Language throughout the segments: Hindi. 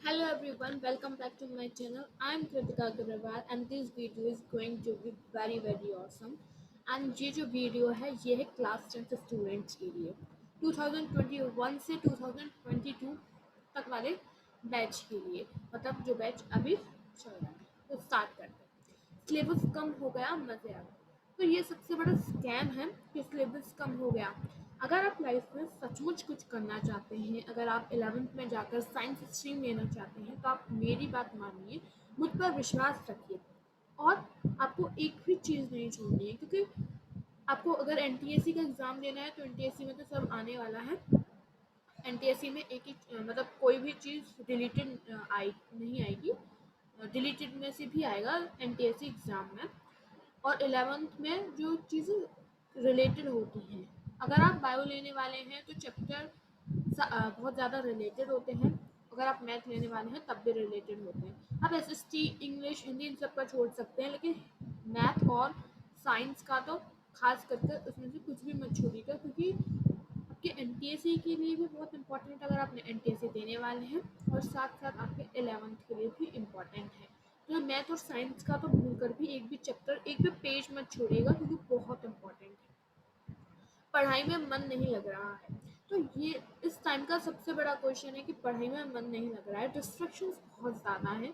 Hello everyone, welcome back to my channel. I'm Kritika Agrawal and this video is going to be very awesome. And ये जो वीडियो है ये है क्लास 10 स्टूडेंट्स के लिए 2021 से 2022 तक वाले बैच के लिए, मतलब जो बैच अभी चल रहा है तो स्टार्ट करते हैं। सिलेबस कम हो गया, मजे आ गए। तो ये सबसे बड़ा स्कैम है कि सिलेबस कम हो गया। अगर आप लाइफ में सचमुच कुछ करना चाहते हैं, अगर आप 11th में जाकर साइंस स्ट्रीम लेना चाहते हैं तो आप मेरी बात मानिए, मुझ पर विश्वास रखिए और आपको एक भी चीज़ नहीं छोड़नी है। क्योंकि आपको अगर एनटीएससी का एग्ज़ाम देना है तो एनटीएससी में तो सब आने वाला है। एनटीएससी में एक ही मतलब कोई भी चीज़ डिलीटेड नहीं आएगी, डिलीटेड में से भी आएगा एनटीएससी एग्ज़ाम में। और 11th में जो चीज़ें रिलेटेड होती हैं, अगर आप बायो लेने वाले हैं तो चैप्टर बहुत ज़्यादा रिलेटेड होते हैं। अगर आप मैथ लेने वाले हैं तब भी रिलेटेड होते हैं। आप एसएसटी, इंग्लिश, हिंदी इन सब का छोड़ सकते हैं, लेकिन मैथ और साइंस का तो खास करके उसमें से कुछ भी मत छोड़िएगा, क्योंकि आपके एनटीएससी के लिए भी बहुत इंपॉर्टेंट अगर आप एनटीएससी देने वाले हैं, और साथ साथ आपके 11th के लिए भी इम्पॉर्टेंट है। तो मैथ और साइंस का तो भूल कर भी एक भी चैप्टर, एक भी पेज मत छोड़िएगा, क्योंकि बहुत इंपॉर्टेंट है। पढ़ाई में मन नहीं लग रहा है तो ये इस टाइम का सबसे बड़ा क्वेश्चन है कि पढ़ाई में मन नहीं लग रहा है, डिस्ट्रैक्शंस बहुत ज़्यादा हैं।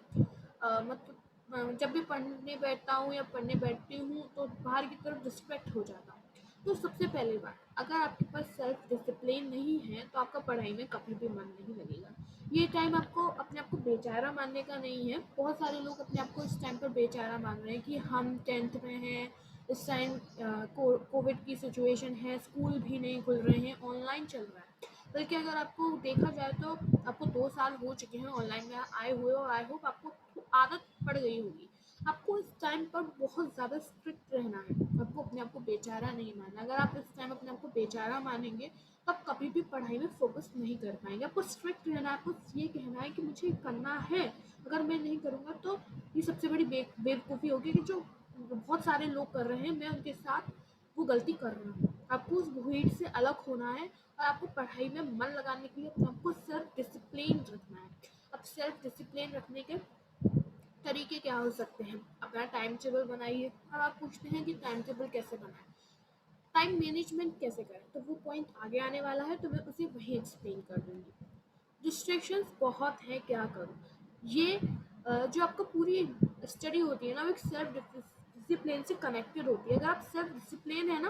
मतलब जब भी पढ़ने बैठता हूँ या पढ़ने बैठती हूँ तो बाहर की तरफ डिस्ट्रैक्ट हो जाता हूँ। तो सबसे पहली बात, अगर आपके पास सेल्फ डिसिप्लिन नहीं है तो आपका पढ़ाई में कभी भी मन नहीं लगेगा। ये टाइम आपको अपने आप को बेचारा मानने का नहीं है। बहुत सारे लोग अपने आप को इस टाइम पर बेचारा मान रहे हैं कि हम 10th में हैं, इस टाइम कोविड की सिचुएशन है, स्कूल भी नहीं खुल रहे हैं, ऑनलाइन चल रहा है। बल्कि अगर आपको देखा जाए तो आपको 2 साल हो चुके हैं ऑनलाइन में आए हुए, और आई होप आपको आदत पड़ गई होगी। आपको इस टाइम पर बहुत ज़्यादा स्ट्रिक्ट रहना है, आपको अपने आप को बेचारा नहीं मानना। अगर आप इस टाइम अपने आप को बेचारा मानेंगे तो आप कभी भी पढ़ाई में फोकस नहीं कर पाएंगे। आपको स्ट्रिक्ट रहना है, आपको ये कहना है कि मुझे करना है, अगर मैं नहीं करूँगा तो ये सबसे बड़ी बेवकूफ़ी होगी कि जो बहुत सारे लोग कर रहे हैं मैं उनके साथ वो गलती कर रहा हूँ। आपको उस भीड़ से अलग होना है और आपको पढ़ाई में मन लगाने के लिए अपने आपको सेल्फ डिसिप्लिन रखना है। अब सेल्फ डिसिप्लिन रखने के तरीके क्या हो सकते हैं? अपना टाइम टेबल बनाइए। और आप पूछते हैं कि टाइम टेबल कैसे बनाएं, टाइम मैनेजमेंट कैसे करें, तो वो पॉइंट आगे आने वाला है तो मैं उसे वहीं एक्सप्लेन कर दूंगी। डिस्ट्रैक्शंस बहुत हैं, क्या करूँ? ये जो आपका पूरी स्टडी होती है ना, वो एक सेल्फ डिसिप्लिन से कनेक्टेड होती है। अगर आप सेल्फ डिसिप्लिन है ना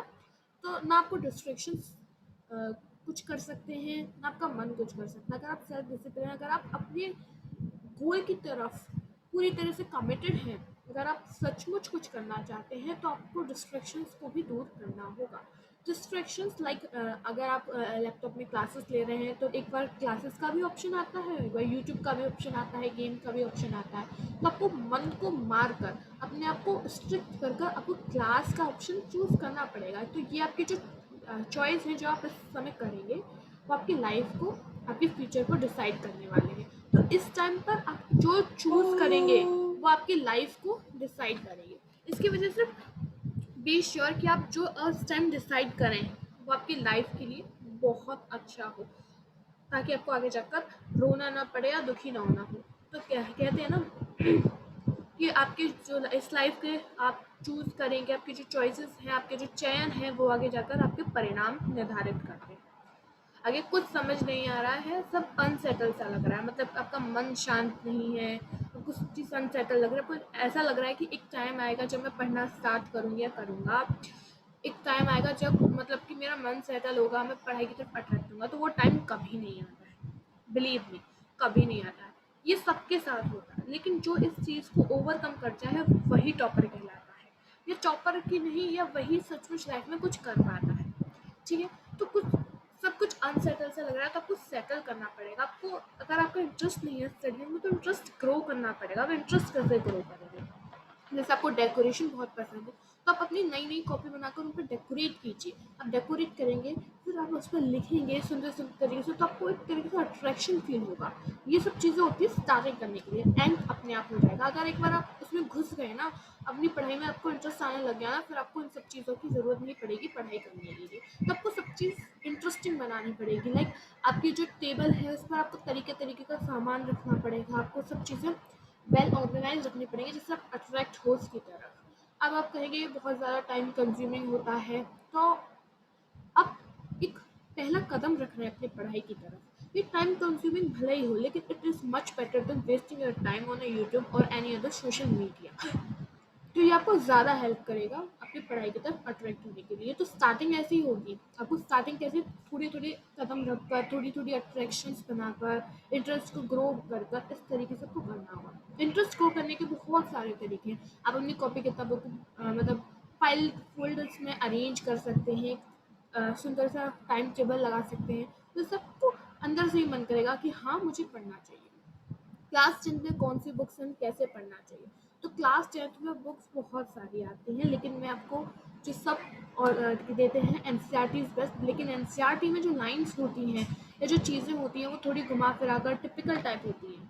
तो ना आपको डिस्ट्रैक्शंस कुछ कर सकते हैं, ना आपका मन कुछ कर सकता है। अगर आप सेल्फ डिसिप्लिन, अगर आप अपने गोल की तरफ पूरी तरह से कमिटेड हैं, अगर आप सचमुच कुछ करना चाहते हैं तो आपको डिस्ट्रैक्शंस को भी दूर करना होगा। डिस्ट्रैक्शंस लाइक अगर आप लैपटॉप में क्लासेस ले रहे हैं तो एक बार क्लासेस का भी ऑप्शन आता है, एक बार यूट्यूब का भी ऑप्शन आता है, गेम का भी ऑप्शन आता है। तो आपको मन को मार कर, अपने आप को स्ट्रिक्ट कर कर आपको क्लास का ऑप्शन चूज़ करना पड़ेगा। तो ये आपकी जो चॉइस है जो आप इस समय करेंगे वो आपकी लाइफ को, आपके फ्यूचर को डिसाइड करने वाले हैं। तो इस टाइम पर आप जो चूज़ करेंगे वो आपकी लाइफ को डिसाइड करेंगे। इसकी वजह से बी श्योर कि आप जो इस टाइम डिसाइड करें वो आपकी लाइफ के लिए बहुत अच्छा हो, ताकि आपको आगे जाकर रोना ना पड़े या दुखी ना होना हो। तो क्या कहते हैं ना कि आपके जो इस लाइफ के आप चूज़ करेंगे, आपकी जो चॉइसेस हैं, आपके जो चयन हैं, वो आगे जाकर आपके परिणाम निर्धारित करते हैं। आगे कुछ समझ नहीं आ रहा है, सब अनसेटल सा लग रहा है, मतलब आपका मन शांत नहीं है, कुछ चीज़ अनसेटल लग रहा है। पर ऐसा लग रहा है कि एक टाइम आएगा जब मैं पढ़ना स्टार्ट करूँगी या करूँगा, एक टाइम आएगा जब मतलब कि मेरा मन सेटल होगा, मैं पढ़ाई की तरफ अट्रैक्ट होऊंगा। तो वो टाइम कभी नहीं आता है, बिलीव मी, कभी नहीं आता है। ये सबके साथ होता है, लेकिन जो इस चीज़ को ओवरकम कर जाए वही टॉपर कहलाता है। ये टॉपर की नहीं, या वही सचमुच लाइफ में कुछ कर पाता है। ठीक है, तो कुछ सब कुछ अनसेटल सा लग रहा है तो आपको सेटल करना पड़ेगा। आपको अगर आपका इंटरेस्ट नहीं है स्टडी में तो इंटरेस्ट ग्रो करना पड़ेगा। आप इंटरेस्ट कैसे ग्रो करेंगे? जैसे आपको डेकोरेशन बहुत पसंद है तो आप अपनी नई नई कॉपी बनाकर उन पर डेकोरेट कीजिए। आप डेकोरेट करेंगे, फिर आप उस पर लिखेंगे सुंदर सुंदर तरीके से, तो आपको एक तरीके से अट्रैक्शन फील होगा। ये सब चीज़ें होती है स्टार्टिंग करने के लिए, एंड अपने आप हो जाएगा। अगर एक बार आप उसमें घुस गए ना, अपनी पढ़ाई में आपको इंटरेस्ट आने लग गया ना, फिर आपको इन सब चीज़ों की ज़रूरत नहीं पड़ेगी पढ़ाई करने के लिए। तो आपको सब चीज़ इंटरेस्टिंग बनानी पड़ेगी। लाइक आपकी जो टेबल है उस पर आपको तरीके तरीके का सामान रखना पड़ेगा, आपको सब चीज़ें वेल ऑर्गेनाइज रखनी पड़ेगी, जिससे आप अट्रैक्ट हो उसकी तरफ। अब आप कहेंगे ये बहुत ज़्यादा टाइम कंज्यूमिंग होता है, तो आप एक पहला कदम रख रहे हैं अपनी पढ़ाई की तरफ। ये टाइम कंज्यूमिंग भले ही हो, लेकिन it is much better than wasting your time on YouTube और एनी अदर सोशल मीडिया। तो ये आपको ज़्यादा हेल्प करेगा अपनी पढ़ाई की तरफ अट्रैक्ट होने के लिए। तो स्टार्टिंग ऐसी ही होगी, आपको स्टार्टिंग कैसे थोड़ी थोड़ी कदम रखकर, थोड़ी थोड़ी अट्रैक्शंस बनाकर, इंटरेस्ट को ग्रो कर कर इस तरीके से आपको करना होगा। इंटरेस्ट ग्रो करने के बहुत सारे तरीके हैं। आप अपनी कॉपी किताबों को मतलब फाइल फोल्डर्स में अरेंज कर सकते हैं, सुंदर सा टाइम टेबल लगा सकते हैं, तो सबको अंदर से ही मन करेगा कि हाँ मुझे पढ़ना चाहिए। क्लास 10 में कौन सी बुक्स हम कैसे पढ़ना चाहिए? तो क्लास 10th में बुक्स बहुत सारी आती हैं, लेकिन मैं आपको जो सब और देते हैं एनसीईआरटी इज़ बेस्ट। लेकिन एनसीईआरटी में जो लाइन्स होती हैं या जो चीज़ें होती हैं वो थोड़ी घुमा फिरा कर टिपिकल टाइप होती हैं।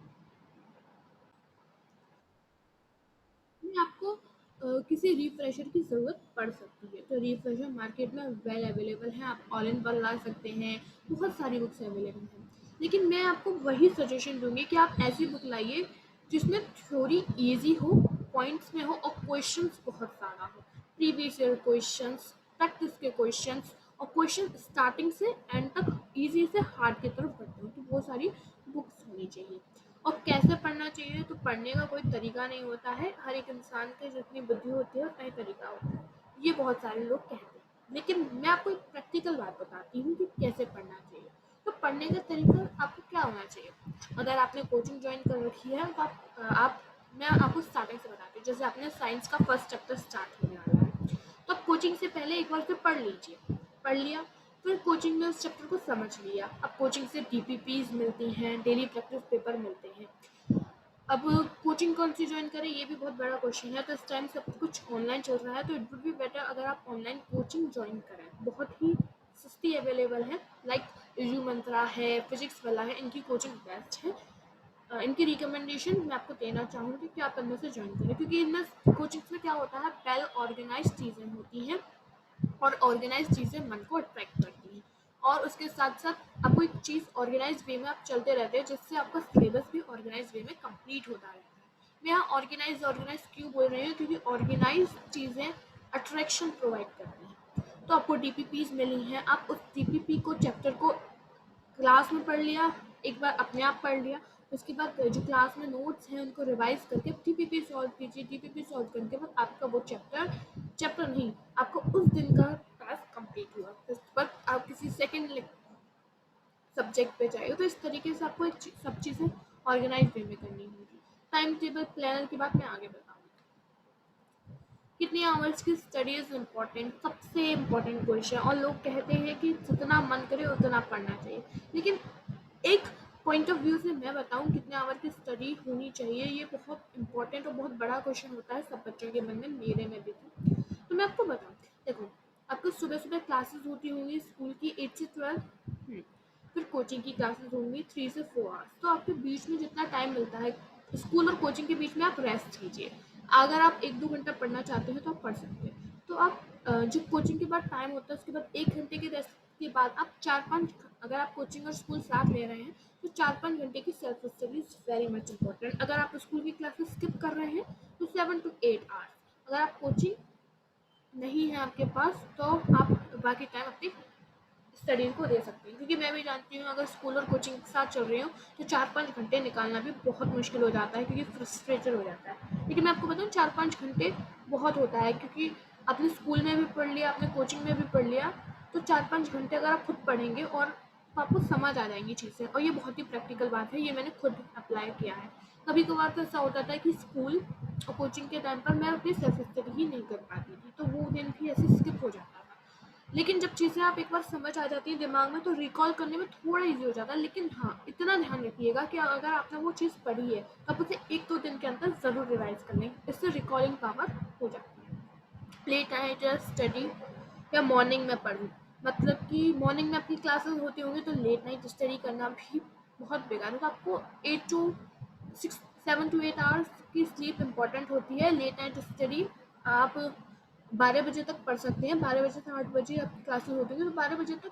में आपको किसी रिफ्रेशर की ज़रूरत पड़ सकती है। तो रिफ्रेशर मार्केट में वेल अवेलेबल है, आप ऑल इन वन ला सकते हैं, बहुत सारी बुक्स अवेलेबल हैं। लेकिन मैं आपको वही सजेशन दूंगी कि आप ऐसी बुक लाइए जिसमें थ्योरी ईजी हो, पॉइंट्स में हो और क्वेश्चंस बहुत ज़्यादा हो। प्रीवियस ईयर क्वेश्चंस, प्रैक्टिस के क्वेश्चंस और क्वेश्चन स्टार्टिंग से एंड तक ईजी से हार्ड की तरफ बढ़ते हो, तो वो सारी बुक्स होनी चाहिए। और कैसे पढ़ना चाहिए? तो पढ़ने का कोई तरीका नहीं होता है, हर एक इंसान की जितनी बुद्धि होती है उतना ही तरीका होता है, ये बहुत सारे लोग कहते हैं। लेकिन मैं आपको एक प्रैक्टिकल बात बताती हूँ कि कैसे पढ़ना चाहिए। तो पढ़ने का तरीका आपको क्या होना चाहिए? अगर आपने कोचिंग ज्वाइन कर रखी है तो आप मैं आपको स्टार्टिंग से बताती हूँ। जैसे आपने साइंस का फर्स्ट चैप्टर स्टार्ट होने वाला है, तो आप कोचिंग से पहले एक बार फिर पढ़ लीजिए। पढ़ लिया, फिर कोचिंग में उस चैप्टर को समझ लिया। अब कोचिंग से डीपीपीज मिलती हैं, डेली प्रैक्टिस पेपर मिलते हैं। अब कोचिंग कौन सी ज्वाइन करें, ये भी बहुत बड़ा क्वेश्चन है। तो इस टाइम सब कुछ ऑनलाइन चल रहा है, तो इट वुड बी बेटर अगर आप ऑनलाइन कोचिंग ज्वाइन करें। बहुत ही सस्ती अवेलेबल है, लाइक यू मंत्रा है, फिजिक्स वाला है, इनकी कोचिंग बेस्ट है। इनकी रिकमेंडेशन मैं आपको देना चाहूँगी कि आप इनमें से ज्वाइन करें, क्योंकि इनमें कोचिंग्स में क्या होता है, वेल ऑर्गेनाइज चीज़ें होती हैं और ऑर्गेनाइज चीज़ें मन को अट्रैक्ट करती हैं। और उसके साथ साथ आपको एक चीज़ ऑर्गेनाइज वे में आप चलते रहते हैं, जिससे आपका सिलेबस भी ऑर्गेनाइज वे में कंप्लीट होता रहता है। मैं यहाँ ऑर्गेनाइज ऑर्गेनाइज क्यों बोल रही हूँ? क्योंकि ऑर्गेनाइज चीज़ें अट्रैक्शन प्रोवाइड करती हैं। तो आपको डीपीपीज मिली हैं, आप उस डीपीपी को चैप्टर को क्लास में पढ़ लिया, एक बार अपने आप पढ़ लिया, उसके बाद जो क्लास में नोट्स हैं उनको रिवाइज करके टीपीपी सॉल्व कीजिए। टीपीपी सॉल्व करने के बाद आपका वो चैप्टर चैप्टर नहीं, आपको उस दिन का टास्क कंप्लीट हुआ। उसके बाद आप किसी सेकेंड सब्जेक्ट पे जाइए। तो इस तरीके से आपको सब चीज़ें ऑर्गेनाइज वे में करनी होगी। टाइम टेबल प्लानर की बात मैं आगे बताऊँगी। कितनी आवर्स की स्टडी इज़ इम्पॉर्टेंट, सबसे इम्पॉर्टेंट क्वेश्चन। और लोग कहते हैं कि जितना मन करे उतना पढ़ना चाहिए, लेकिन एक पॉइंट ऑफ व्यू से मैं बताऊं कितने आवर की स्टडी होनी चाहिए, ये बहुत इंपॉर्टेंट और बहुत बड़ा क्वेश्चन होता है सब बच्चों के मन में, मेरे में भी था। तो मैं आपको बताऊं, देखो आपको सुबह सुबह क्लासेस होती होंगी स्कूल की 8 से 12, फिर कोचिंग की क्लासेस होंगी 3 से 4 आवर्स। तो आपके बीच में जितना टाइम मिलता है स्कूल और कोचिंग के बीच में आप रेस्ट कीजिए। अगर आप 1-2 घंटा पढ़ना चाहते हैं तो आप पढ़ सकते हैं। तो आप जो कोचिंग के बाद टाइम होता है उसके बाद 1 घंटे के रेस्ट के बाद आप 4-5, अगर आप कोचिंग और स्कूल साथ ले रहे हैं तो 4-5 घंटे की self study is very much important. अगर आप स्कूल की क्लासेस स्किप कर रहे हैं तो 7 to 8 आवर्स। अगर आप कोचिंग नहीं है आपके पास तो आप बाकी टाइम अपनी स्टडी को दे सकते हैं, क्योंकि मैं भी जानती हूँ अगर स्कूल और कोचिंग के साथ चल रही हूँ तो 4-5 घंटे निकालना भी बहुत मुश्किल हो जाता है, क्योंकि फ्रस्ट्रेटेड हो जाता है। लेकिन मैं आपको बताऊँ 4-5 घंटे बहुत होता है, क्योंकि आपने स्कूल में भी पढ़ लिया, आपने कोचिंग में भी पढ़ लिया, तो 4-5 घंटे अगर आप खुद पढ़ेंगे और तो आपको समझ आ जाएंगी चीज़ें। और ये बहुत ही प्रैक्टिकल बात है, ये मैंने खुद अप्लाई किया है। कभी कभार तो ऐसा होता था कि स्कूल और कोचिंग के टाइम पर मैं अपनी सेल्फ स्टडी ही नहीं कर पाती थी, तो वो दिन भी ऐसे स्किप हो जाता था। लेकिन जब चीज़ें आप एक बार समझ आ जाती हैं दिमाग में तो रिकॉल करने में थोड़ा ईजी हो जाता है। लेकिन हाँ, इतना ध्यान रखिएगा कि अगर आपने वो चीज़ पढ़ी है तो आप उसे 1-2 दिन के अंदर ज़रूर रिवाइज कर लें, इससे रिकॉलिंग पावर हो जाती है। लेट नाइट स्टडी या मॉर्निंग में पढूँ। मतलब कि मॉर्निंग में आपकी क्लासेस होती होंगी तो लेट नाइट स्टडी करना भी बहुत बेकार होगा। आपको 8 टू 6 7 टू 8 आवर्स की स्लीप इम्पॉर्टेंट होती है। लेट नाइट स्टडी आप 12 बजे तक पढ़ सकते हैं। 12 बजे से 8 बजे आपकी क्लासेस होती हैं तो 12 बजे तक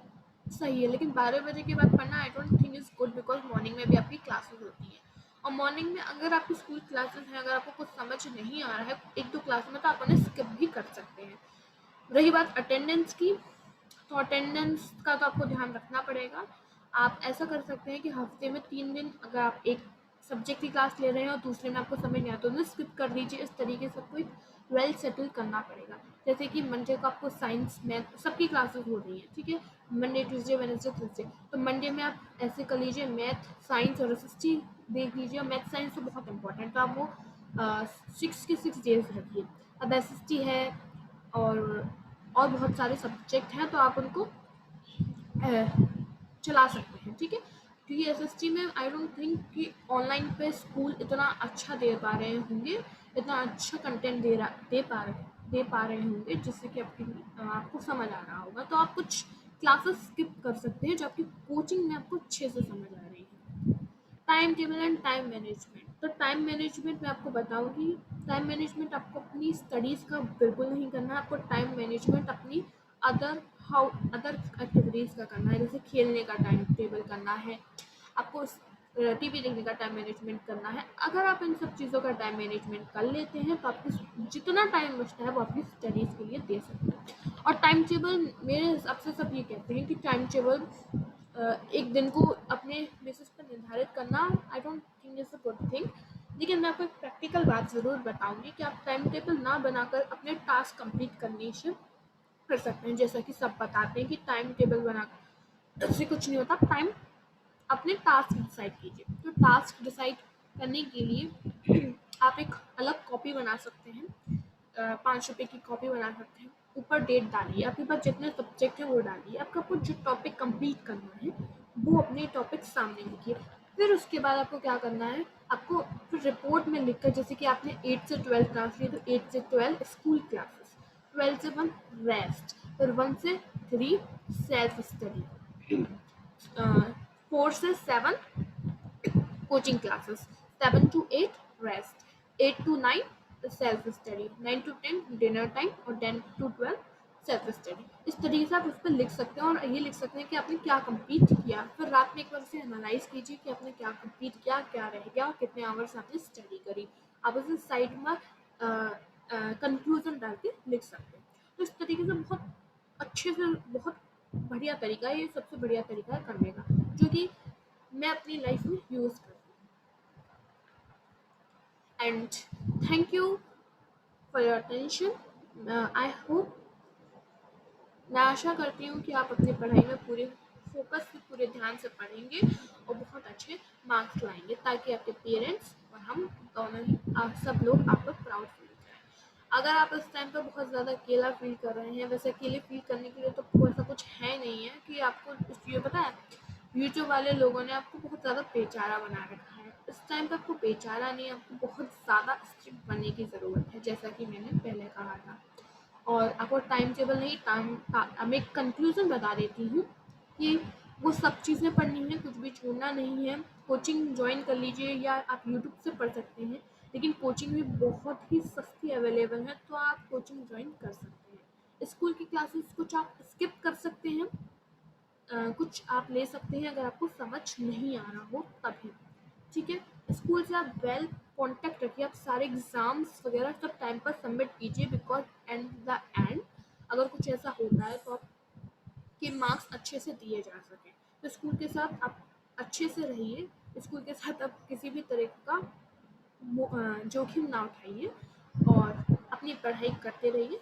सही है, लेकिन 12 बजे के बाद पढ़ना I don't think is good, because morning में भी आपकी क्लासेस होती हैं। और मॉर्निंग में अगर आपकी स्कूल क्लासेस हैं, अगर आपको कुछ समझ नहीं आ रहा है 1-2 क्लास में, तो आप उन्हें स्किप भी कर सकते हैं। रही बात अटेंडेंस की, तो अटेंडेंस का तो आपको ध्यान रखना पड़ेगा। आप ऐसा कर सकते हैं कि हफ्ते में 3 दिन अगर आप एक सब्जेक्ट की क्लास ले रहे हैं और दूसरे में आपको समझ नहीं आता तो उन्हें स्किप कर दीजिए। इस तरीके से आपको एक वेल सेटल करना पड़ेगा। जैसे कि मंडे को आपको साइंस मैथ सबकी क्लासेस हो रही हैं, ठीक है, मंडे ट्यूसडे वेडनेसडे थर्सडे, तो मंडे में आप ऐसे कर लीजिए मैथ साइंस और एसएसटी देख लीजिए। मैथ साइंस तो बहुत इंपॉर्टेंट, तो आप वो 6 के 6 डेज रखिए। अब एसएसटी है और बहुत सारे सब्जेक्ट हैं तो आप उनको चला सकते हैं, ठीक है। क्योंकि एसएसटी में आई डोंट थिंक कि ऑनलाइन पे स्कूल इतना अच्छा दे पा रहे होंगे, इतना अच्छा कंटेंट दे पा रहे होंगे जिससे कि आपको समझ आ रहा होगा। तो आप कुछ क्लासेस स्किप कर सकते हैं जो आपकी कोचिंग में आपको अच्छे से समझ आ रही है। Time table and time management, तो टाइम मैनेजमेंट मैं आपको बताऊंगी। टाइम मैनेजमेंट आपको अपनी स्टडीज़ का बिल्कुल नहीं करना है। आपको टाइम मैनेजमेंट अपनी अदर अदर एक्टिविटीज़ का करना है। जैसे खेलने का टाइम टेबल करना है, आपको टीवी देखने का टाइम मैनेजमेंट करना है। अगर आप इन सब चीज़ों का टाइम मैनेजमेंट कर लेते हैं तो आपको जितना टाइम बचता है वो अपनी स्टडीज़ के लिए दे सकते हैं। और टाइम टेबल मेरे हिसाब से सब ये कहते हैं कि टाइम टेबल एक दिन को अपने बेसिस पर निर्धारित करना I don't think is a good thing. लेकिन मैं आपको एक प्रैक्टिकल बात ज़रूर बताऊंगी कि आप टाइम टेबल ना बनाकर अपने टास्क कंप्लीट करने से कर सकते हैं। जैसा कि सब बताते हैं कि टाइम टेबल बनाकर इससे कुछ नहीं होता। टाइम अपने टास्क डिसाइड कीजिए। तो टास्क डिसाइड करने के लिए आप एक अलग कॉपी बना सकते हैं, 5 रुपए की कॉपी बना सकते हैं। ऊपर डेट डालिए, आपके पास जितने सब्जेक्ट हैं वो डालिए। आपको जो टॉपिक कंप्लीट करना है वो अपने टॉपिक सामने लिखिए। फिर उसके बाद आपको क्या करना है, आपको फिर रिपोर्ट में लिखकर, जैसे कि आपने 8 से 12 क्लास ली तो 8 से 12 स्कूल क्लासेस, 12 से 1 रेस्ट, फिर 1 से 3 सेल्फ स्टडी, 4 से 7 coaching classes, 7 to 8 rest, 8 to 9 self study, 9 to 10 dinner time और 10 to 12 सेल्फ स्टडी। इस तरीके से आप उस पर लिख सकते हैं और ये लिख सकते हैं कि आपने क्या कंप्लीट किया। फिर रात में एक बार उसे एनालाइज कीजिए कि आपने क्या कंप्लीट किया, क्या रह गया, कितने आवर्स आपने स्टडी करी। आप उसे साइड में कंक्लूजन डाल के लिख सकते हैं। तो इस तरीके से बहुत अच्छे से, बहुत बढ़िया तरीका है, ये सबसे बढ़िया तरीका है करने का, जो कि मैं अपनी लाइफ में यूज़ करती हूँ। And thank you for your attention. I hope, मैं आशा करती हूँ कि आप अपनी पढ़ाई में पूरे फोकस से, पूरे ध्यान से पढ़ेंगे और बहुत अच्छे मार्क्स लाएंगे, ताकि आपके पेरेंट्स और हम दोनों ही, आप सब लोग आप पर प्राउड फील करें। अगर आप इस टाइम पर बहुत ज़्यादा अकेला फील कर रहे हैं, वैसे अकेले फील करने के लिए तो ऐसा कुछ है नहीं है कि आपको इस चीज़ पता है, यूट्यूब वाले लोगों ने आपको बहुत ज़्यादा बेचारा बना रखा है। इस टाइम पे आपको बेचारा नहीं, आपको बहुत ज़्यादा स्ट्रिक्ट बनने की ज़रूरत है, जैसा कि मैंने पहले कहा था। और आपको टाइम टेबल नहीं, मैं एक कंक्लूज़न बता देती हूँ कि वो सब चीज़ें पढ़नी है, कुछ भी छोड़ना नहीं है। कोचिंग ज्वाइन कर लीजिए या आप यूट्यूब से पढ़ सकते हैं, लेकिन कोचिंग भी बहुत ही सस्ती अवेलेबल है, तो आप कोचिंग ज्वाइन कर सकते हैं। स्कूल की क्लासेस कुछ आप स्किप कर सकते हैं, कुछ आप ले सकते हैं अगर आपको समझ नहीं आ रहा हो तभी, ठीक है। स्कूल से आप वेल कांटेक्ट रखिए, आप सारे एग्ज़ाम्स वगैरह सब टाइम पर सबमिट कीजिए, बिकॉज एंड द एंड अगर कुछ ऐसा होता है तो आपके मार्क्स अच्छे से दिए जा सकें। तो स्कूल के साथ आप अच्छे से रहिए, स्कूल के साथ आप किसी भी तरह का जोखिम ना उठाइए और अपनी पढ़ाई करते रहिए।